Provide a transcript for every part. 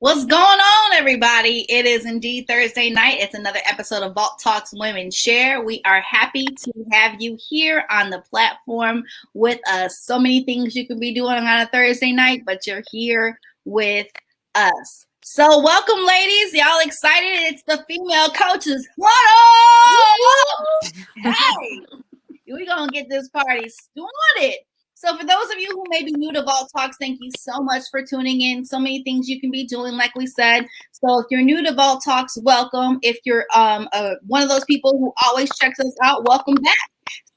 What's going on, everybody? It is indeed Thursday night. It's another episode of Vault Talks Women Share. We are happy to have you here on the platform with us. So many things you could be doing on a Thursday night, but you're here with us. So welcome, ladies. Y'all excited? It's the Female Coaches Huddle! Hey, we're going to get this party started. So for those of you who may be new to Vault Talks, thank you so much for tuning in. So many things you can be doing, like we said. So if you're new to Vault Talks, welcome. If you're one of those people who always checks us out, welcome back.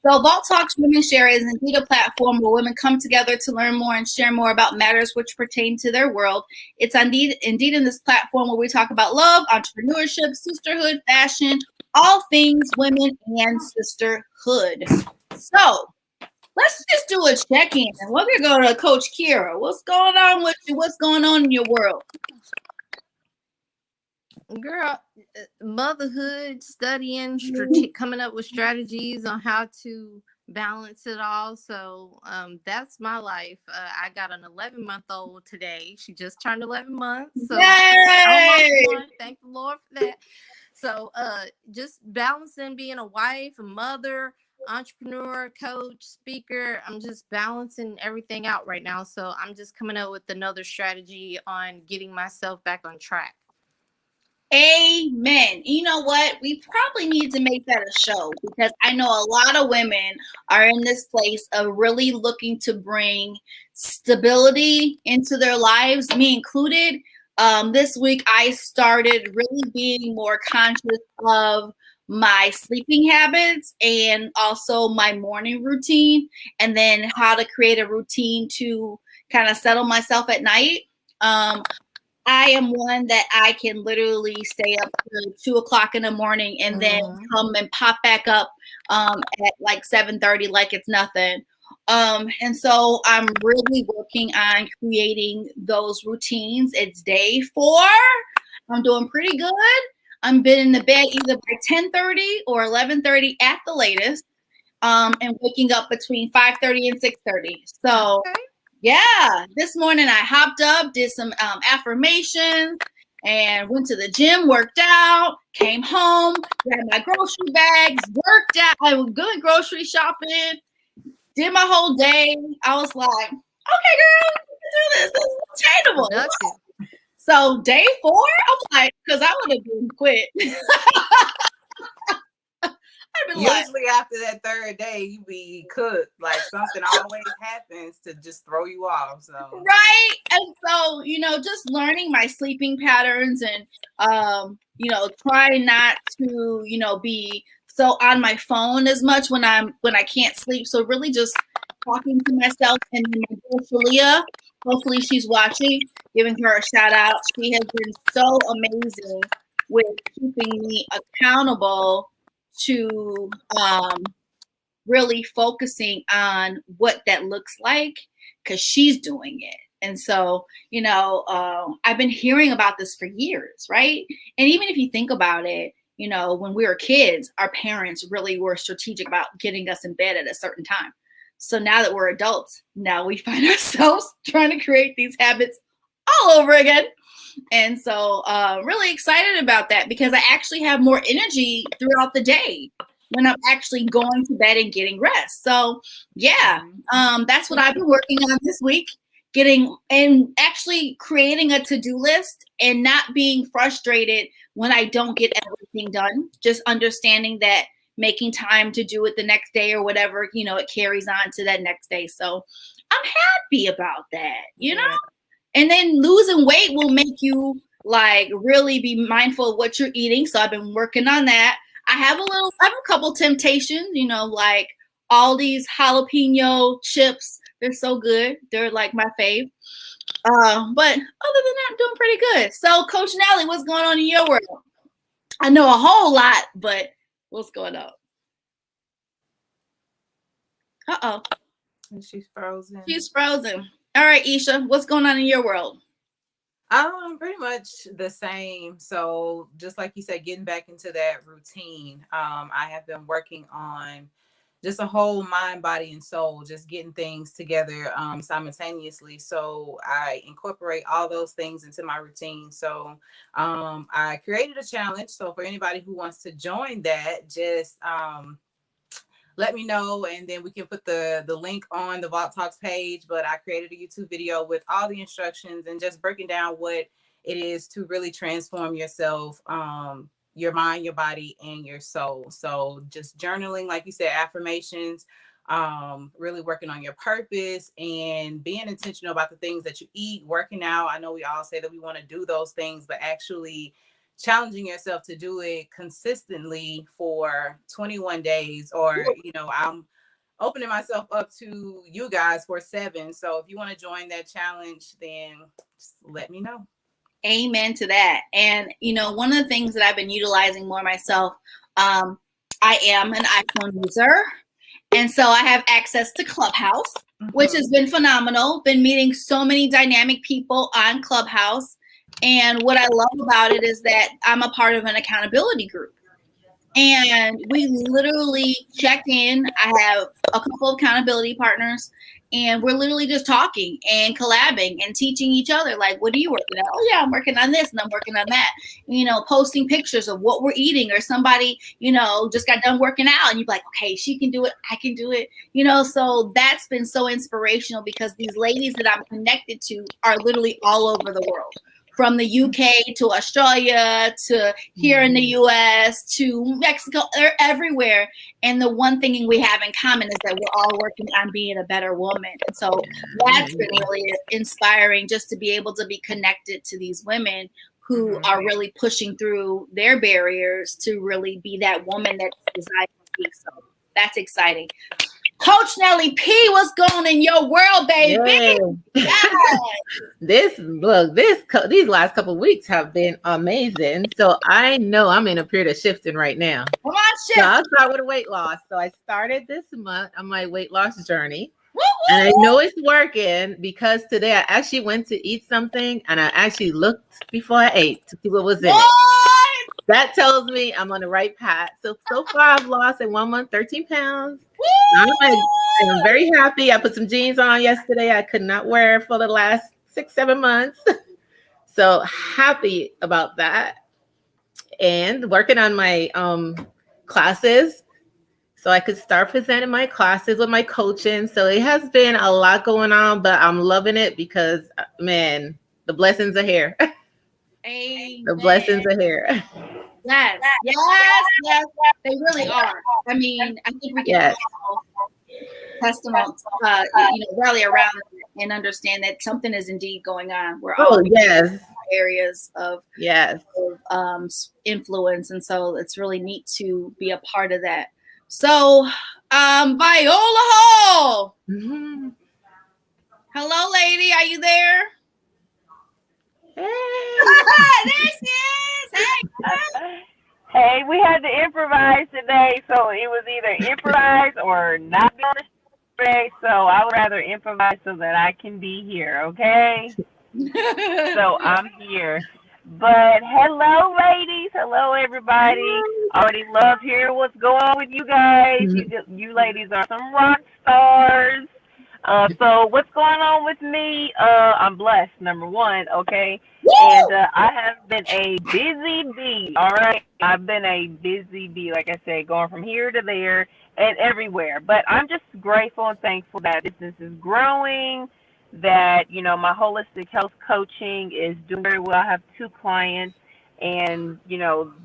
So Vault Talks Women Share is indeed a platform where women come together to learn more and share more about matters which pertain to their world. It's indeed in this platform where we talk about love, entrepreneurship, sisterhood, fashion, all things women and sisterhood. So let's just do a check-in. We're going to go to Coach Kira. What's going on with you? What's going on in your world? Girl, motherhood, studying, coming up with strategies on how to balance it all. So that's my life. I got an 11-month-old today. She just turned 11 months. So Yay! Thank the Lord for that. So just balancing being a wife, a mother, entrepreneur, coach, speaker. I'm just balancing everything out right now. So I'm just coming up with another strategy on getting myself back on track. Amen. You know what? We probably need to make that a show because I know a lot of women are in this place of really looking to bring stability into their lives, me included. This week, I started really being more conscious of my sleeping habits and also my morning routine, and then how to create a routine to kind of settle myself at night. I am one that I can literally stay up to 2:00 in the morning and then come and pop back up at like 7:30 like it's nothing. And so I'm really working on creating those routines. It's day 4. I'm doing pretty good. I'm been in the bed either by 10:30 or 11:30 at the latest, and waking up between 5:30 and 6:30. So. Okay. Yeah, this morning I hopped up, did some affirmations, and went to the gym, worked out, came home, grabbed my grocery bags, worked out. I was good grocery shopping, did my whole day. I was like, okay, girl, we can do this. This is attainable. So day 4, I'm like, because I would have been quit. Usually after that third day, you be cooked. Like something always happens to just throw you off. So right, and so just learning my sleeping patterns and trying not to be so on my phone as much when I can't sleep. So really just talking to myself, and my girl Shalia, hopefully she's watching, giving her a shout out. She has been so amazing with keeping me accountable to really focusing on what that looks like, because she's doing it. And so, I've been hearing about this for years, right? And even if you think about it, when we were kids, our parents really were strategic about getting us in bed at a certain time. So now that we're adults, now we find ourselves trying to create these habits all over again. And so really excited about that because I actually have more energy throughout the day when I'm actually going to bed and getting rest. So yeah, that's what I've been working on this week, actually creating a to-do list and not being frustrated when I don't get everything done. Just understanding that making time to do it the next day or whatever, it carries on to that next day. So I'm happy about that, you know? And then losing weight will make you like really be mindful of what you're eating. So I've been working on that. I have a couple temptations, like all these jalapeno chips. They're so good. They're like my fave. But other than that, I'm doing pretty good. So Coach Nelly, what's going on in your world? I know a whole lot, but what's going on? Uh-oh. She's frozen. She's frozen. All right, Isha, what's going on in your world? Pretty much the same. So just like you said, getting back into that routine. I have been working on just a whole mind, body, and soul, just getting things together simultaneously. So I incorporate all those things into my routine. So I created a challenge. So for anybody who wants to join that, just let me know, and then we can put the link on the Vault Talks page. But I created a YouTube video with all the instructions and just breaking down what it is to really transform yourself, your mind, your body, and your soul. So just journaling, like you said, affirmations, really working on your purpose and being intentional about the things that you eat, working out. I know we all say that we want to do those things, but actually challenging yourself to do it consistently for 21 days, or I'm opening myself up to you guys for 7. So if you want to join that challenge, then just let me know. Amen to that. And one of the things that I've been utilizing more myself, I am an iPhone user, and so I have access to Clubhouse, which has been phenomenal. Been meeting so many dynamic people on Clubhouse. And what I love about it is that I'm a part of an accountability group. And we literally check in. I have a couple of accountability partners, and we're literally just talking and collabing and teaching each other. Like, what are you working on? Oh, yeah, I'm working on this and I'm working on that. Posting pictures of what we're eating, or somebody, just got done working out, and you're like, okay, she can do it. I can do it. So that's been so inspirational, because these ladies that I'm connected to are literally all over the world. From the UK to Australia to here in the US to Mexico, they're everywhere. And the one thing we have in common is that we're all working on being a better woman. And so that's been really inspiring, just to be able to be connected to these women who are really pushing through their barriers to really be that woman that desires to be. So that's exciting. Coach Nelly P, what's going on in your world, baby? Yes. These last couple of weeks have been amazing. So I know I'm in a period of shifting right now. Come on, shift. So I'll start with a weight loss. So I started this month on my weight loss journey. And I know it's working, because today I actually went to eat something, and I actually looked before I ate to see what was in it. That tells me I'm on the right path. So far I've lost in 1 month 13 pounds. I'm very happy. I put some jeans on yesterday I could not wear for the last 6-7 months. So happy about that. And working on my classes, so I could start presenting my classes with my coaching. So it has been a lot going on, but I'm loving it, because, man, the blessings are here. Amen. The blessings are here. Yes, they really are. I mean, I think we can testimony, rally around and understand that something is indeed going on. We're all areas of influence, and so it's really neat to be a part of that. So, Viola Hall. Hello, lady. Are you there? Hey. There she is. Hey. Hey, we had to improvise today, so it was either improvise or not be on the show. So I would rather improvise so that I can be here, okay? So I'm here. But hello, ladies. Hello, everybody. Already love hearing what's going on with you guys. You ladies are some rock stars. So what's going on with me? I'm blessed, number one, okay? And I have been a busy bee, all right? I've been a busy bee, like I said, going from here to there and everywhere. But I'm just grateful and thankful that business is growing, that, my holistic health coaching is doing very well. I have 2 clients, and,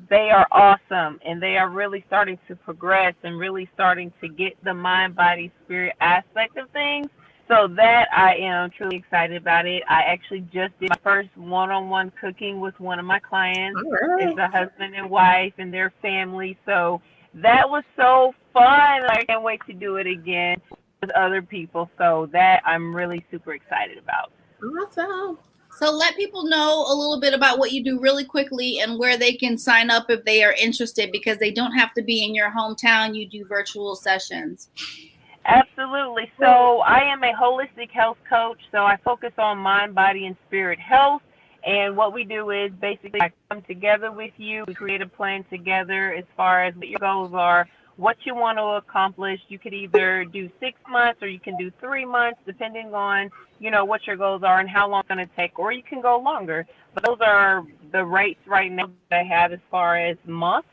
they are awesome, and they are really starting to progress and really starting to get the mind, body, spirit aspect of things. So that I am truly excited about it. I actually just did my first one-on-one cooking with one of my clients. Right. It's a husband and wife and their family. So that was so fun. I can't wait to do it again with other people. So that I'm really super excited about. Awesome. So let people know a little bit about what you do really quickly, and where they can sign up if they are interested, because they don't have to be in your hometown. You do virtual sessions. Absolutely. So I am a holistic health coach. So I focus on mind, body, and spirit health. And what we do is basically I come together with you. We create a plan together as far as what your goals are. what you want to accomplish. You could either do 6 months or you can do 3 months, depending on, what your goals are and how long it's going to take, or you can go longer. But those are the rates right now that I have as far as months.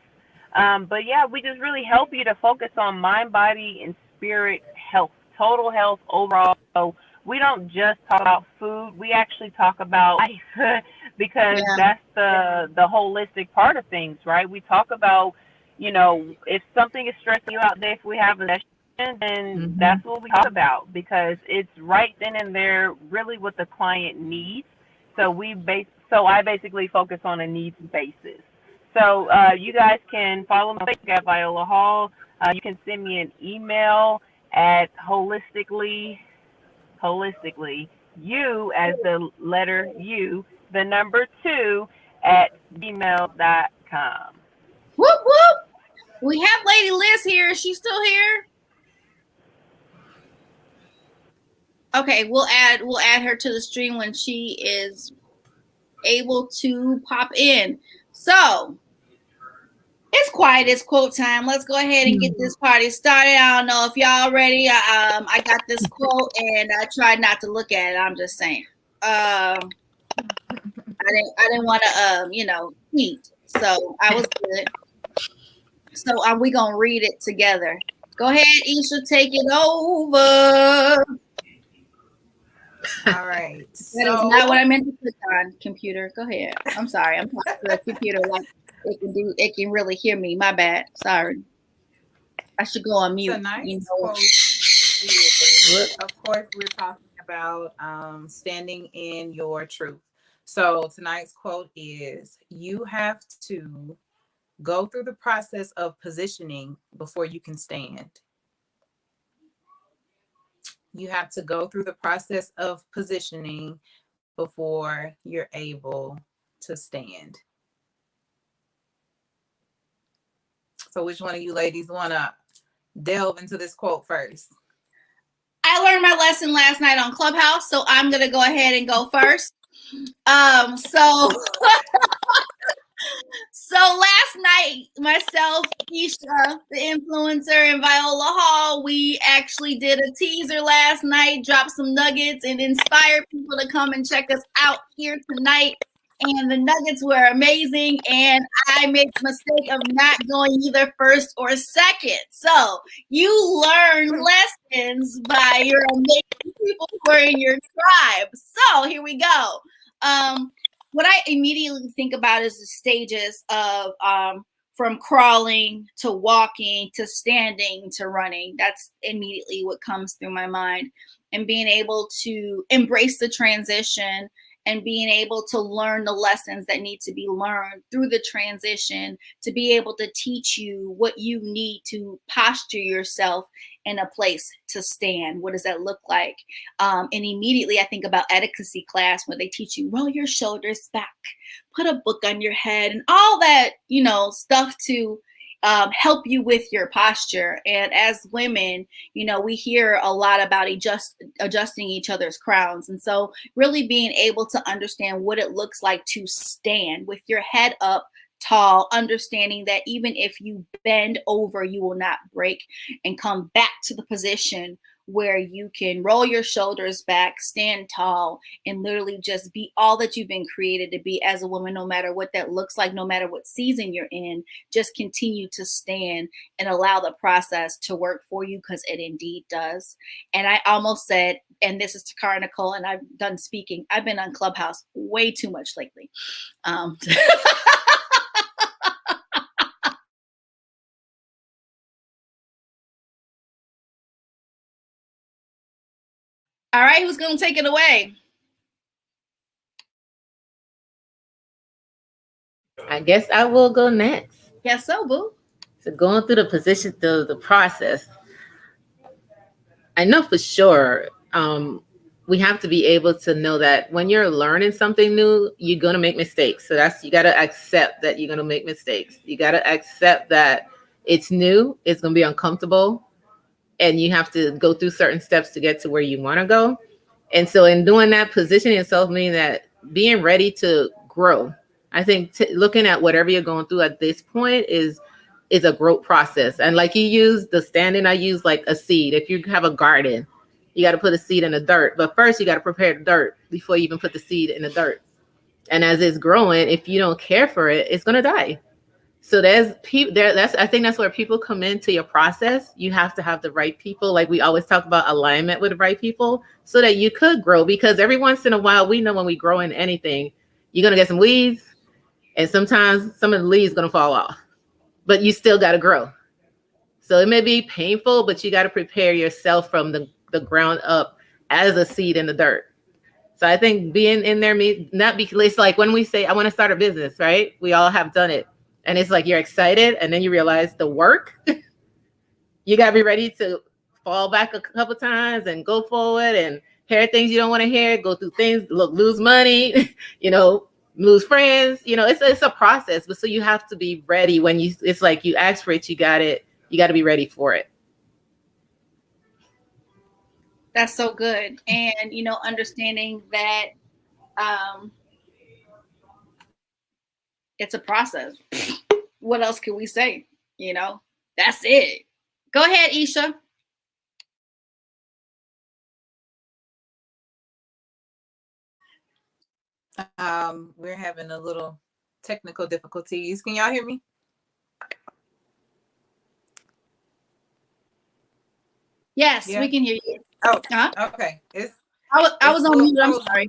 But yeah, we just really help you to focus on mind, body, and spirit health, total health overall. So we don't just talk about food. We actually talk about life because that's the holistic part of things, right? We talk about, if something is stressing you out there, if we have a session, then that's what we talk about, because it's right then and there really what the client needs. So I basically focus on a needs basis. So you guys can follow me on Facebook at Viola Hall. You can send me an email at holistically, you as the letter U, the number 2 at gmail.com. Whoop whoop. We have Lady Liz here. Is she still here? Okay, we'll add her to the stream when she is able to pop in. So it's quiet. It's quote time. Let's go ahead and get this party started. I don't know if y'all ready. I got this quote and I tried not to look at it. I'm just saying. I didn't want to cheat. So I was good. So we gonna read it together. Go ahead, Isha, take it over. All right. That is not what I meant to click on, computer. Go ahead. I'm sorry. I'm talking to the computer like it can really hear me. My bad. Sorry. I should go on mute. Tonight's quote is, of course, we're talking about standing in your truth. So tonight's quote is, you have to go through the process of positioning before you can stand. You have to go through the process of positioning before you're able to stand. So which one of you ladies want to delve into this quote first? I learned my lesson last night on Clubhouse, so I'm going to go ahead and go first. So last night, myself, Isha, the influencer, and Viola Hall, we actually did a teaser last night, dropped some nuggets, and inspired people to come and check us out here tonight. And the nuggets were amazing, and I made the mistake of not going either first or second. So you learn lessons by your amazing people who are in your tribe. So here we go. What I immediately think about is the stages of from crawling to walking to standing to running. That's immediately what comes through my mind. And being able to embrace the transition and being able to learn the lessons that need to be learned through the transition to be able to teach you what you need to posture yourself in a place to stand. What does that look like? And immediately I think about etiquette class where they teach you roll your shoulders back, put a book on your head, and all that, stuff to help you with your posture. And as women, we hear a lot about adjusting each other's crowns. And so really being able to understand what it looks like to stand with your head up tall, understanding that even if you bend over, you will not break, and come back to the position where you can roll your shoulders back, stand tall, and literally just be all that you've been created to be as a woman, no matter what that looks like, no matter what season you're in. Just continue to stand and allow the process to work for you, because it indeed does. And I almost said, and this is Takara Nicole, and I've done speaking. I've been on Clubhouse way too much lately. All right, who's going to take it away? I guess I will go next. Yes, so, boo. So going through the position, the process, I know for sure we have to be able to know that when you're learning something new, you're going to make mistakes. So you got to accept that you're going to make mistakes. You got to accept that it's new, it's going to be uncomfortable, and you have to go through certain steps to get to where you want to go. And so in doing that, positioning yourself means that being ready to grow. I think looking at whatever you're going through at this point is is a growth process. And like you use the standing, I use like a seed. If you have a garden, you got to put a seed in the dirt. But first you got to prepare the dirt before you even put the seed in the dirt. And as it's growing, if you don't care for it, it's going to die. So there's people there. I think that's where people come into your process. You have to have the right people. Like we always talk about alignment with the right people so that you could grow, because every once in a while, we know when we grow in anything, you're going to get some weeds, and sometimes some of the leaves going to fall off, but you still got to grow. So it may be painful, but you got to prepare yourself from the ground up as a seed in the dirt. So I think being in there, not because it's like when we say, I want to start a business, right? We all have done it. And it's like, you're excited. And then you realize the work, you got to be ready to fall back a couple times and go forward and hear things you don't want to hear, go through things, lose money, lose friends, it's a process. But so you have to be ready when it's like you ask for it, you got to be ready for it. That's so good. And, understanding that it's a process. What else can we say? That's it. Go ahead, Isha. We're having a little technical difficulties. Can y'all hear me? Yes, we can hear you. Oh, okay. I was on mute. I'm sorry.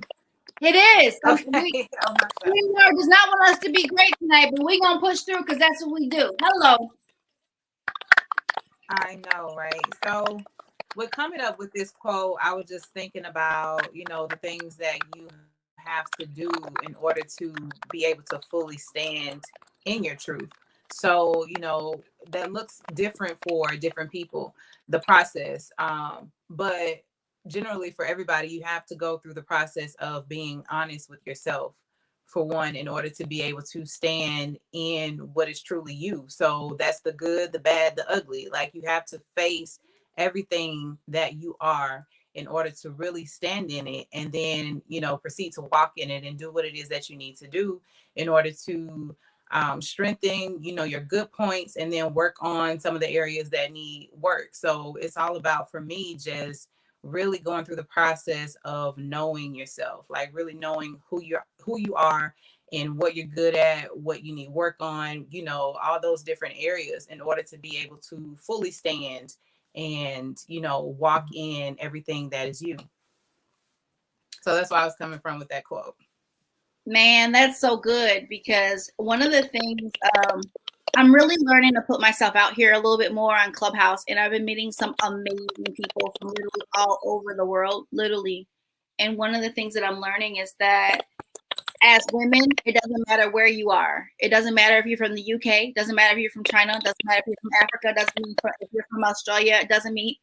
It is. Okay. We does not want us to be great tonight, but we're going to push through because that's what we do. Hello. I know, right? So with coming up with this quote, I was just thinking about, the things that you have to do in order to be able to fully stand in your truth. So, that looks different for different people, the process. But generally for everybody, you have to go through the process of being honest with yourself, for one, in order to be able to stand in what is truly you. So that's the good, the bad, the ugly. Like you have to face everything that you are in order to really stand in it, and then, proceed to walk in it and do what it is that you need to do in order to strengthen, your good points, and then work on some of the areas that need work. So it's all about, for me, just really going through the process of knowing yourself, like really knowing who you are and what you're good at, what you need work on, all those different areas in order to be able to fully stand and, walk in everything that is you. So that's why I was coming from with that quote. Man, that's so good, because one of the things I'm really learning to put myself out here a little bit more on Clubhouse, and I've been meeting some amazing people from literally all over the world, literally. And one of the things that I'm learning is that as women, it doesn't matter where you are. It doesn't matter if you're from the UK. It doesn't matter if you're from China. It doesn't matter if you're from Africa. It doesn't mean if you're from Australia. It doesn't mean.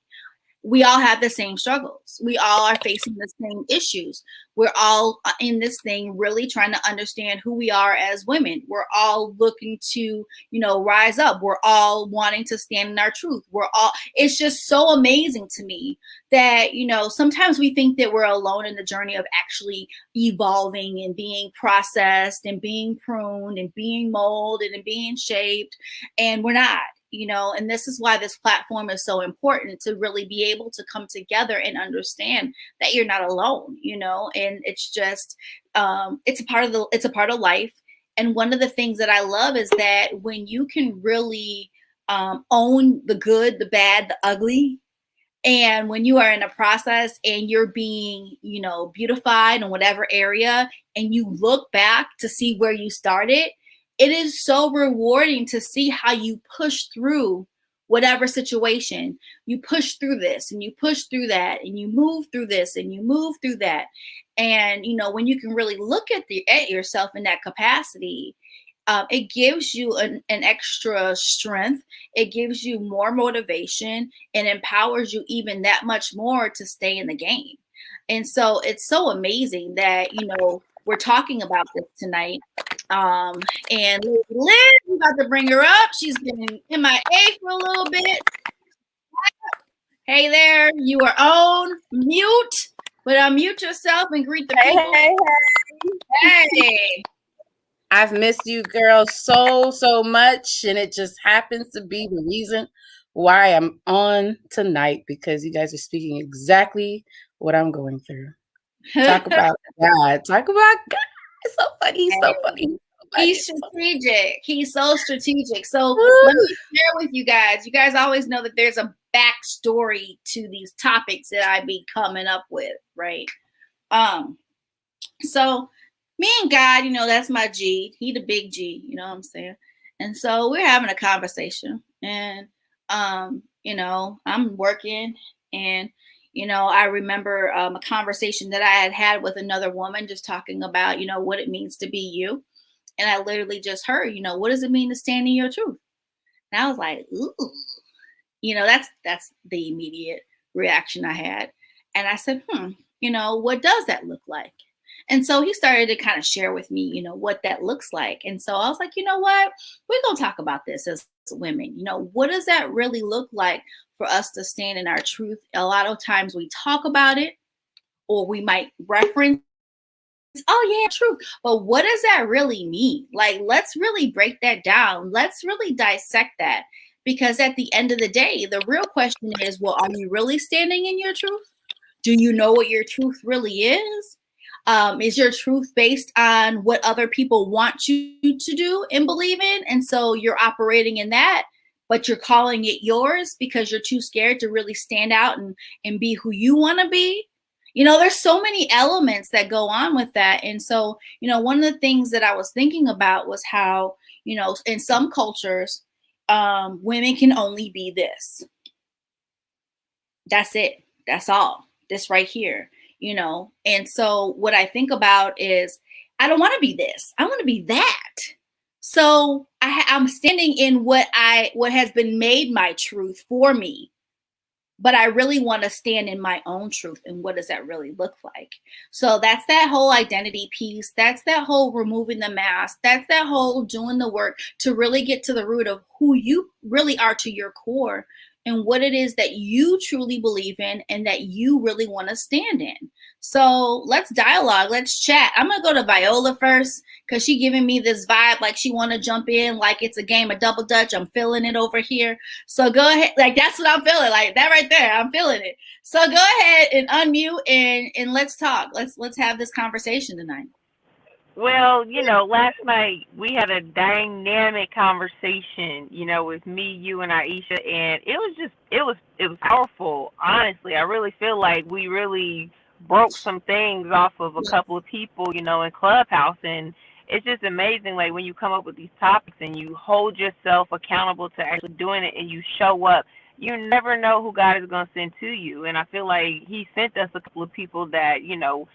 We all have the same struggles. We all are facing the same issues. We're all in this thing really trying to understand who we are as women. We're all looking to, rise up. We're all wanting to stand in our truth. It's just so amazing to me that, sometimes we think that we're alone in the journey of actually evolving and being processed and being pruned and being molded and being shaped, and we're not. And this is why this platform is so important, to really be able to come together and understand that you're not alone, and it's just, it's a part of life. And one of the things that I love is that when you can really own the good, the bad, the ugly, and when you are in a process and you're being, beautified in whatever area, and you look back to see where you started, it is so rewarding to see how you push through whatever situation. You push through this and you push through that, and you move through this and you move through that. And, when you can really look at yourself in that capacity, it gives you an extra strength. It gives you more motivation and empowers you even that much more to stay in the game. And so it's so amazing that, we're talking about this tonight. And Liz, we're about to bring her up. She's been MIA for a little bit. Hey there, you are on mute, but unmute yourself and greet the people. Hey. Hey. I've missed you, girl, so much, and it just happens to be the reason why I'm on tonight, because you guys are speaking exactly what I'm going through. Talk about God. Talk about God. It's so funny. He's so funny. He's strategic. He's so strategic. So let me share with you guys. You guys always know that there's a backstory to these topics that I be coming up with, right? So me and God, you know, that's my G. He the big G, you know what I'm saying? And so we're having a conversation, and you know, I'm working, and you know, I remember a conversation that I had with another woman, just talking about, you know, what it means to be you. And I literally just heard, you know, what does it mean to stand in your truth? And I was like, ooh, you know, that's the immediate reaction I had. And I said, you know, what does that look like? And so he started to kind of share with me, you know, what that looks like. And so I was like, you know what, we're going to talk about this as women. You know, what does that really look like for us to stand in our truth? A lot of times we talk about it, or we might reference, oh yeah, truth. But what does that really mean? Like, let's really break that down. Let's really dissect that. Because at the end of the day, the real question is, well, are you really standing in your truth? Do you know what your truth really is? Is your truth based on what other people want you to do and believe in? And so you're operating in that, but you're calling it yours because you're too scared to really stand out and be who you want to be. You know, there's so many elements that go on with that. And so, you know, one of the things that I was thinking about was how, you know, in some cultures, women can only be this. That's it. That's all. This right here, you know? And so what I think about is, I don't want to be this. I want to be that. So I'm standing in what has been made my truth for me. But I really want to stand in my own truth. And what does that really look like? So that's that whole identity piece. That's that whole removing the mask. That's that whole doing the work to really get to the root of who you really are to your core, and what it is that you truly believe in and that you really want to stand in. So let's dialogue. Let's chat. I'm going to go to Viola first, because she's giving me this vibe like she want to jump in like it's a game of double dutch. I'm feeling it over here. So go ahead. Like, that's what I'm feeling. Like that right there. I'm feeling it. So go ahead and unmute and let's talk. Let's have this conversation tonight. Well, you know, last night we had a dynamic conversation, you know, with me, you, and Aisha, and it was powerful. Honestly, I really feel like we really broke some things off of a couple of people, you know, in Clubhouse, and it's just amazing, like, when you come up with these topics and you hold yourself accountable to actually doing it and you show up. You never know who God is going to send to you, and I feel like He sent us a couple of people that, you know,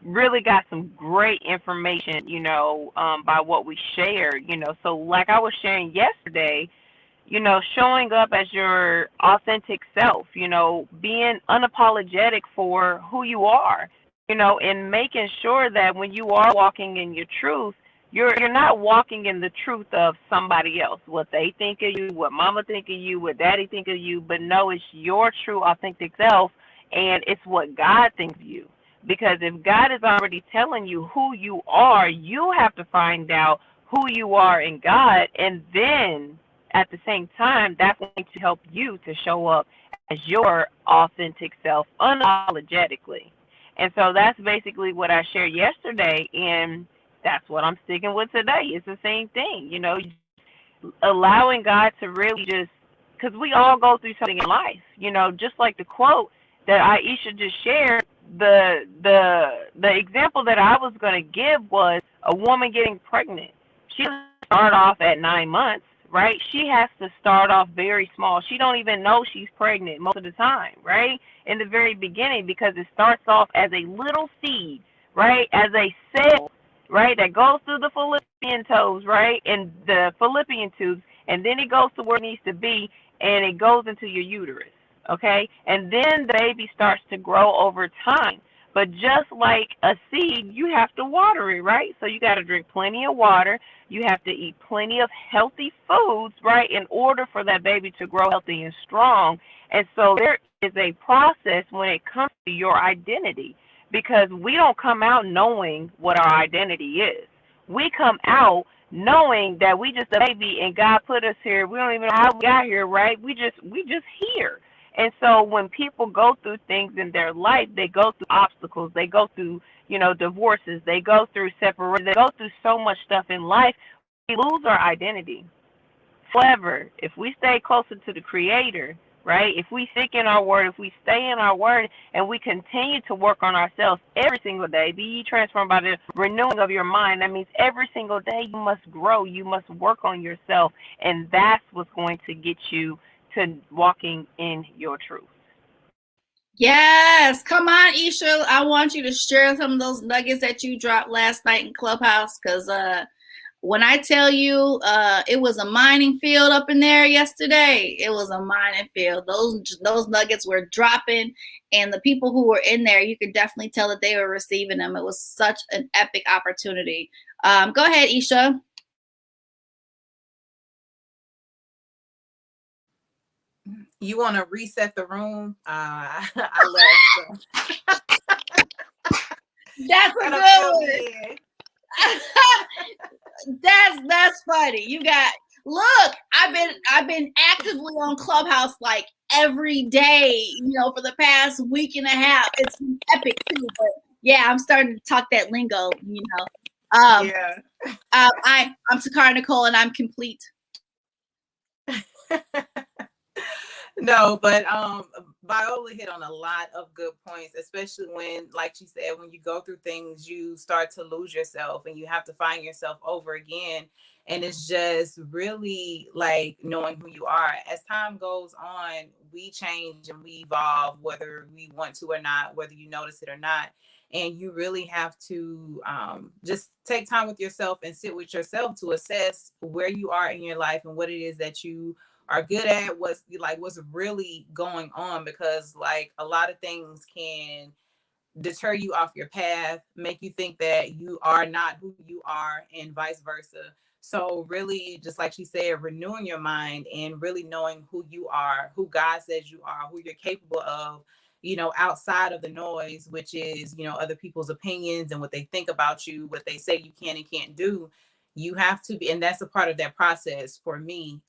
really got some great information, you know, by what we shared, you know. So like I was sharing yesterday, you know, showing up as your authentic self, you know, being unapologetic for who you are, you know, and making sure that when you are walking in your truth, you're not walking in the truth of somebody else, what they think of you, what mama think of you, what daddy think of you, but no, it's your true authentic self, and it's what God thinks of you. Because if God is already telling you who you are, you have to find out who you are in God. And then at the same time, that's going to help you to show up as your authentic self unapologetically. And so that's basically what I shared yesterday. And that's what I'm sticking with today. It's the same thing, you know, allowing God to really just, because we all go through something in life, you know, just like the quote that Aisha just shared. The example that I was going to give was a woman getting pregnant. She doesn't start off at 9 months, right? She has to start off very small. She don't even know she's pregnant most of the time, right? In the very beginning, because it starts off as a little seed, right? As a cell, right? That goes through the fallopian tubes, right? And the fallopian tubes, and then it goes to where it needs to be, and it goes into your uterus. Okay, and then the baby starts to grow over time. But just like a seed, you have to water it, right? So you got to drink plenty of water. You have to eat plenty of healthy foods, right, in order for that baby to grow healthy and strong. And so there is a process when it comes to your identity, because we don't come out knowing what our identity is. we come out knowing that we just a baby and God put us here. We don't even know how we got here, right? We just here. And so when people go through things in their life, they go through obstacles, they go through, divorces, they go through separation, they go through so much stuff in life, we lose our identity. However, if we stay closer to the Creator, right? If we stick in our word, if we stay in our word, and we continue to work on ourselves every single day, be ye transformed by the renewing of your mind. That means every single day you must grow, you must work on yourself, and that's what's going to get you to walking in your truth. Yes, come on, Isha. I want you to share some of those nuggets that you dropped last night in Clubhouse, because when I tell you it was a mining field up in there yesterday, it was a mining field. Those nuggets were dropping, and the people who were in there, you could definitely tell that they were receiving them. It was such an epic opportunity. Go ahead, Isha. You want to reset the room? I left. So. That's a good one. That's funny. You got look. I've been actively on Clubhouse like every day, for the past week and a half. It's been epic too. But yeah, I'm starting to talk that lingo. Yeah. I'm Sakara Nicole, and I'm complete. No, but Viola hit on a lot of good points, especially when, like she said, when you go through things, you start to lose yourself and you have to find yourself over again. And it's just really like knowing who you are. As time goes on, we change and we evolve, whether we want to or not, whether you notice it or not. And you really have to just take time with yourself and sit with yourself to assess where you are in your life and what it is that you are good at, what's really going on, because like a lot of things can deter you off your path, make you think that you are not who you are, and vice versa. So really, just like she said, renewing your mind and really knowing who you are, who God says you are, who you're capable of, outside of the noise, which is, other people's opinions and what they think about you, what they say you can and can't do. You have to be, and that's a part of that process for me.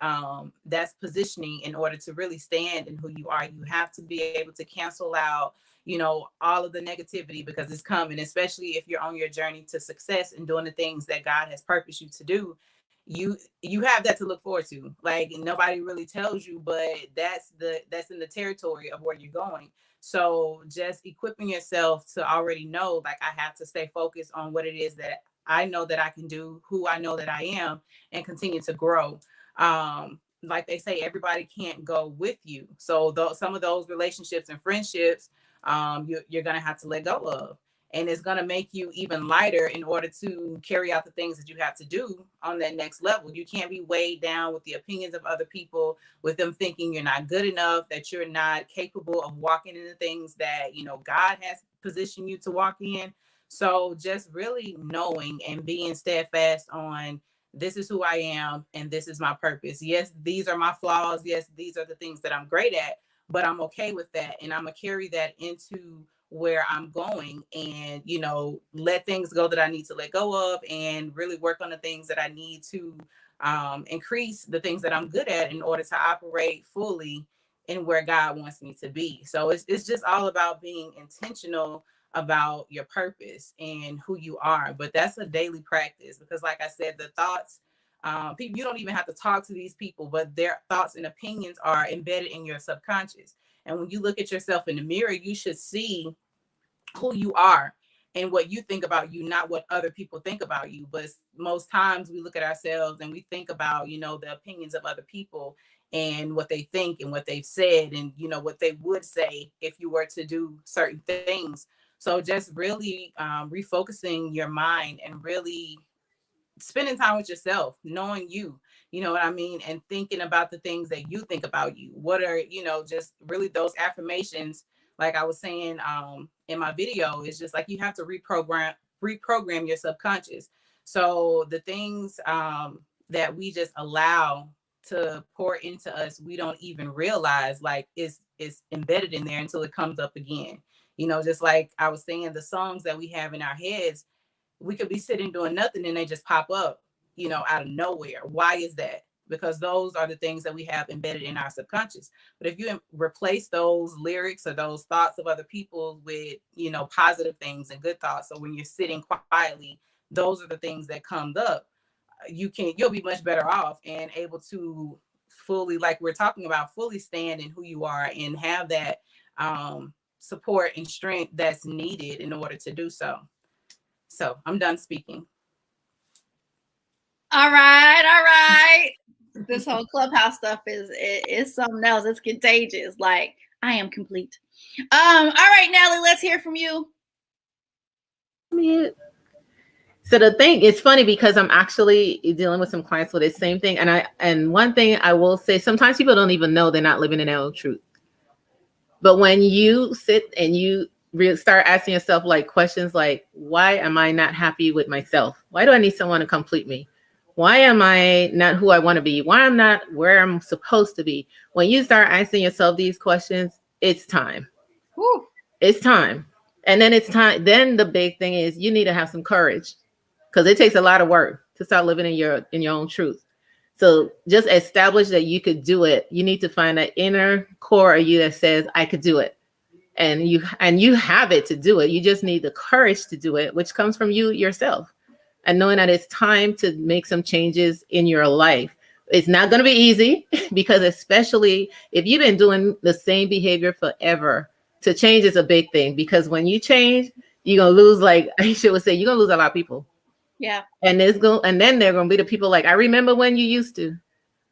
That's positioning in order to really stand in who you are. You have to be able to cancel out, all of the negativity, because it's coming, especially if you're on your journey to success and doing the things that God has purposed you to do. You have that to look forward to. Like, nobody really tells you, but that's in the territory of where you're going. So just equipping yourself to already know, like, I have to stay focused on what it is that I know that I can do, who I know that I am, and continue to grow. Like they say, everybody can't go with you. So some of those relationships and friendships, you're going to have to let go of. And it's going to make you even lighter in order to carry out the things that you have to do on that next level. You can't be weighed down with the opinions of other people, with them thinking you're not good enough, that you're not capable of walking in the things that, God has positioned you to walk in. So just really knowing and being steadfast on, this is who I am and this is my purpose. Yes, these are my flaws. Yes, these are the things that I'm great at, but I'm okay with that. And I'm going to carry that into where I'm going and, let things go that I need to let go of, and really work on the things that I need to increase the things that I'm good at in order to operate fully in where God wants me to be. So it's just all about being intentional about your purpose and who you are. But that's a daily practice, because like I said, the thoughts, people, you don't even have to talk to these people, but their thoughts and opinions are embedded in your subconscious. And when you look at yourself in the mirror, you should see who you are and what you think about you, not what other people think about you. But most times we look at ourselves and we think about, the opinions of other people and what they think and what they've said and, what they would say if you were to do certain things. So just really refocusing your mind and really spending time with yourself, knowing you know what I mean? And thinking about the things that you think about you. What are, just really those affirmations, like I was saying in my video, it's just like you have to reprogram your subconscious. So the things that we just allow to pour into us, we don't even realize like it's embedded in there until it comes up again. Just like I was saying, the songs that we have in our heads, we could be sitting doing nothing and they just pop up, you know, out of nowhere. Why is that? Because those are the things that we have embedded in our subconscious. But if you replace those lyrics or those thoughts of other people with, you know, positive things and good thoughts, so when you're sitting quietly, those are the things that come up. You'll be much better off and able to fully, like we're talking about, fully stand in who you are and have that support and strength that's needed in order to do so. So I'm done speaking. All right. This whole clubhouse stuff is something else. It's contagious. Like, I am complete. All right, Nelly, let's hear from you. So the thing, it's funny because I'm actually dealing with some clients with the same thing. And one thing I will say, sometimes people don't even know they're not living in their own truth. But when you sit and you start asking yourself like questions like, why am I not happy with myself? Why do I need someone to complete me? Why am I not who I want to be? Why I'm not where I'm supposed to be? When you start asking yourself these questions, it's time. Whew. It's time. And then it's time. Then the big thing is you need to have some courage, because it takes a lot of work to start living in your own truth. So just establish that you could do it. You need to find that inner core of you that says, I could do it. And you have it to do it. You just need the courage to do it, which comes from you yourself. And knowing that it's time to make some changes in your life. It's not going to be easy, because especially if you've been doing the same behavior forever, to change is a big thing. Because when you change, you're going to lose, like Aisha would say, you're going to lose a lot of people. Yeah. And then there are going to be the people like, I remember when you used to.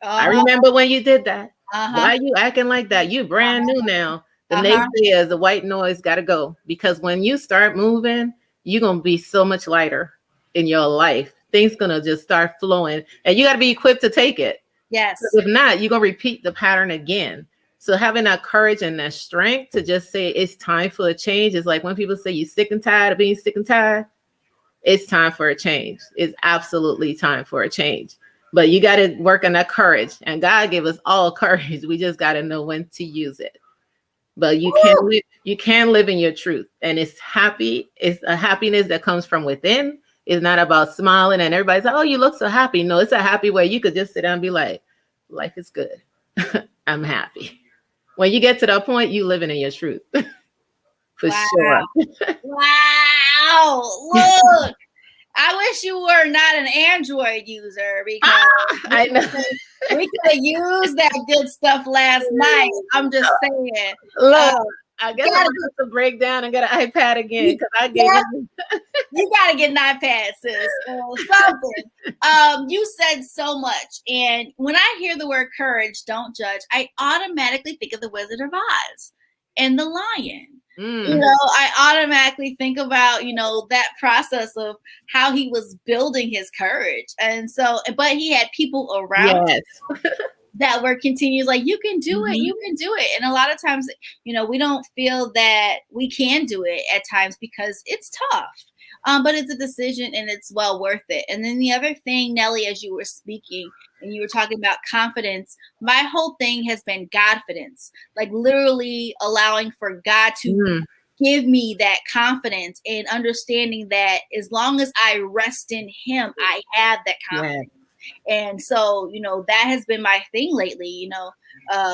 I remember when you did that. Why are you acting like that? You brand new now. The naysayers, the white noise got to go. Because when you start moving, you're going to be so much lighter in your life. Things going to just start flowing. And you got to be equipped to take it. Yes. If not, you're going to repeat the pattern again. So having that courage and that strength to just say it's time for a change is like when people say you're sick and tired of being sick and tired. It's time for a change. It's absolutely time for a change. But you got to work on that courage. And God gave us all courage. We just got to know when to use it. But you can live in your truth. And it's happy. It's a happiness that comes from within. It's not about smiling and everybody's like, oh, you look so happy. No, it's a happy way you could just sit down and be like, life is good. I'm happy. When you get to that point, you living in your truth. For sure. Wow. Look, I wish you were not an Android user, because I know. we could have used that good stuff last night. I'm just saying. Look, I guess I'm going to have to break down and get an iPad again, because I gave it. You got to get an iPad, sis, or something. You said so much. And when I hear the word courage, don't judge, I automatically think of the Wizard of Oz and the lion. You know, I automatically think about, you know, that process of how he was building his courage. And so, but he had people around him that were continuous, like, you can do it, you can do it. And a lot of times, you know, we don't feel that we can do it at times because it's tough. But it's a decision and it's well worth it. And then the other thing, Nelly, as you were speaking and you were talking about confidence, my whole thing has been Godfidence, like literally allowing for God to give me that confidence and understanding that as long as I rest in him, I have that confidence. And so, you know, that has been my thing lately, you know.